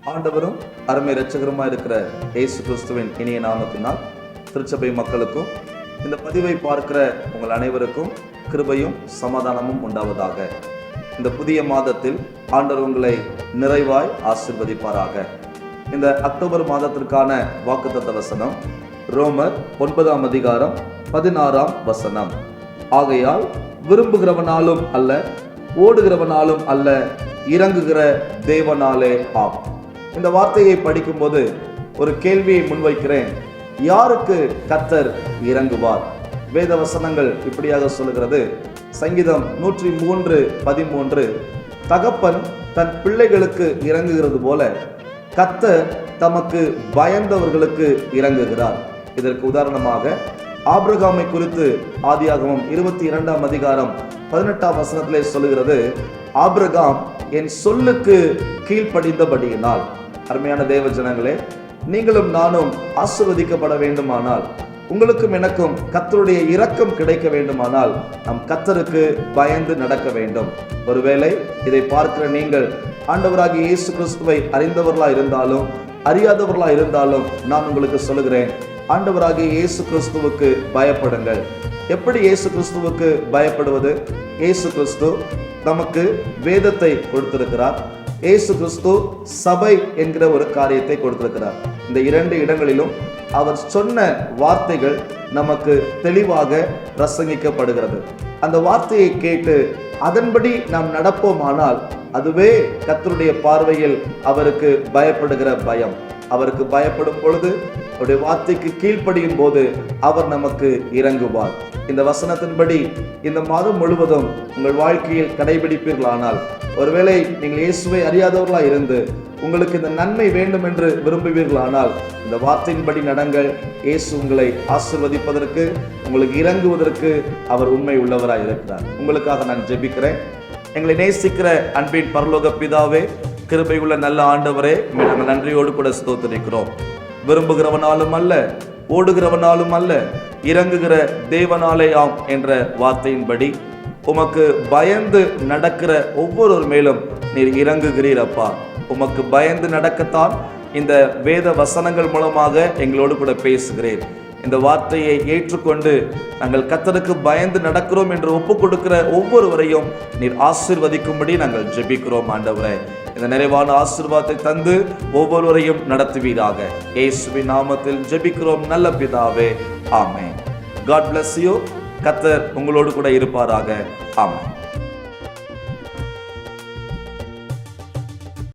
ஆண்டவரும் அருமை இரட்சகருமாய் இருக்கிற இயேசு கிறிஸ்துவின் இனிய நாமத்தினால் திருச்சபை மக்களுக்கும் இந்த பதிவை பார்க்கிற உங்கள் அனைவருக்கும் கிருபையும் சமாதானமும் உண்டாவதாக. இந்த புதிய மாதத்தில் ஆண்டவர் உங்களை நிறைவாய் ஆசீர்வதிப்பாராக. இந்த அக்டோபர் மாதத்திற்கான வாக்குத்தத்த வசனம் ரோமர் 9ஆம் அதிகாரம் 16ஆம் வசனம். ஆகையால் விரும்புகிறவனாலும் அல்ல, ஓடுகிறவனாலும் அல்ல, இறங்குகிற தேவனாலே ஆம். இந்த வார்த்தையை படிக்கும்போது ஒரு கேள்வியை முன்வைக்கிறேன். யாருக்கு கர்த்தர் இறங்குவார்? வேத வசனங்கள் இப்படியாக சொல்லுகிறது. சங்கீதம் 103:13, தகப்பன் தன் பிள்ளைகளுக்கு இறங்குகிறது போல கர்த்தர் தமக்கு பயந்தவர்களுக்கு இறங்குகிறார். இதற்கு உதாரணமாக ஆபிரகாமை குறித்து ஆதியாகமம் 22ஆம் அதிகாரம் 18ஆம் வசனத்திலே சொல்லுகிறது, ஆபிரகாம் என் சொல்லுக்கு கீழ்ப்படிந்தபடியினால். அருமையான தேவ ஜனங்களே, நீங்களும் நானும் ஆசீர்வதிக்கப்பட வேண்டுமானால், உங்களுக்கும் எனக்கும் கர்த்தருடைய இரக்கம் கிடைக்க வேண்டுமானால் நம் கர்த்தருக்கு பயந்து நடக்க வேண்டும். ஒருவேளை இதை பார்க்கிற நீங்கள் ஆண்டவராகிய இயேசு கிறிஸ்துவை அறிந்தவர்களா இருந்தாலும் அறியாதவர்களா இருந்தாலும் நான் உங்களுக்கு சொல்லுகிறேன், ஆண்டவராகிய இயேசு கிறிஸ்துவுக்கு பயப்படுங்கள். எப்படி இயேசு கிறிஸ்துவுக்கு பயப்படுவது? இயேசு கிறிஸ்து நமக்கு வேதத்தை கொடுத்திருக்கிறார். இயேசு கிறிஸ்து சபை என்கிற ஒரு காரியத்தை கொடுத்திருக்கிறார். இந்த 2 இடங்களிலும் அவர் சொன்ன வார்த்தைகள் நமக்கு தெளிவாக பிரசங்கிக்கப்படுகிறது. அந்த வார்த்தையை கேட்டு அதன்படி நாம் நடப்போமானால் அதுவே கர்த்தருடைய பார்வையில் அவருக்கு பயப்படுகிற பயம். அவருக்கு பயப்படும் பொழுது, அவருடைய வார்த்தைக்கு கீழ்ப்படியும் போது அவர் நமக்கு இறங்குவார். இந்த வசனத்தின்படி இந்த மாதம் முழுவதும் உங்கள் வாழ்க்கையில் கடைபிடிப்பீர்களானால், ஒருவேளை நீங்கள் இயேசுவை அறியாதவர்களா இருந்து உங்களுக்கு இந்த நன்மை வேண்டும் என்று விரும்புவீர்களானால் இந்த வார்த்தையின்படி நடங்கள். இயேசு உங்களை ஆசீர்வதிப்பதற்கு, உங்களுக்கு இறங்குவதற்கு அவர் உண்மை உள்ளவராய் இருக்கிறார். உங்களுக்காக நான் ஜெபிக்கிறேன். எங்களை நேசிக்கிற அன்பின் பரலோக பிதாவே, கிருபை உள்ள நல்ல ஆண்டவரே, நாங்கள் நன்றியோடு கூட ஸ்தோத்திரிக்கிறோம். விரும்புகிறவனாலும் அல்ல, ஓடுகிறவனாலும் அல்ல, இறங்குகிற தேவனாலே ஆம் என்ற வார்த்தையின்படி உமக்கு பயந்து நடக்கிற ஒவ்வொருவர் மேலும் நீர் இறங்குகிறீர் அப்பா. உமக்கு பயந்து நடக்கத்தான் இந்த வேத வசனங்கள் மூலமாக எங்களோடு கூட பேசுகிறேன். இந்த வார்த்தையை ஏற்றுக்கொண்டு நாங்கள் கர்த்தருக்கு பயந்து நடக்கிறோம் என்று ஒப்புக் கொடுக்கிற ஒவ்வொருவரையும் நீர் ஆசீர்வதிக்கும்படி நாங்கள் ஜெபிக்கிறோம். ஆண்டவரே, இந்த நிறைவான ஆசீர்வாதத்தை தந்து ஒவ்வொருவரையும் நடத்துவீராக. இயேசுவின் நாமத்தில் ஜெபிக்கிறோம் நல்ல பிதாவே, ஆமென். God bless you. கர்த்தர் உங்களோடு கூட இருப்பாராக. ஆமென்.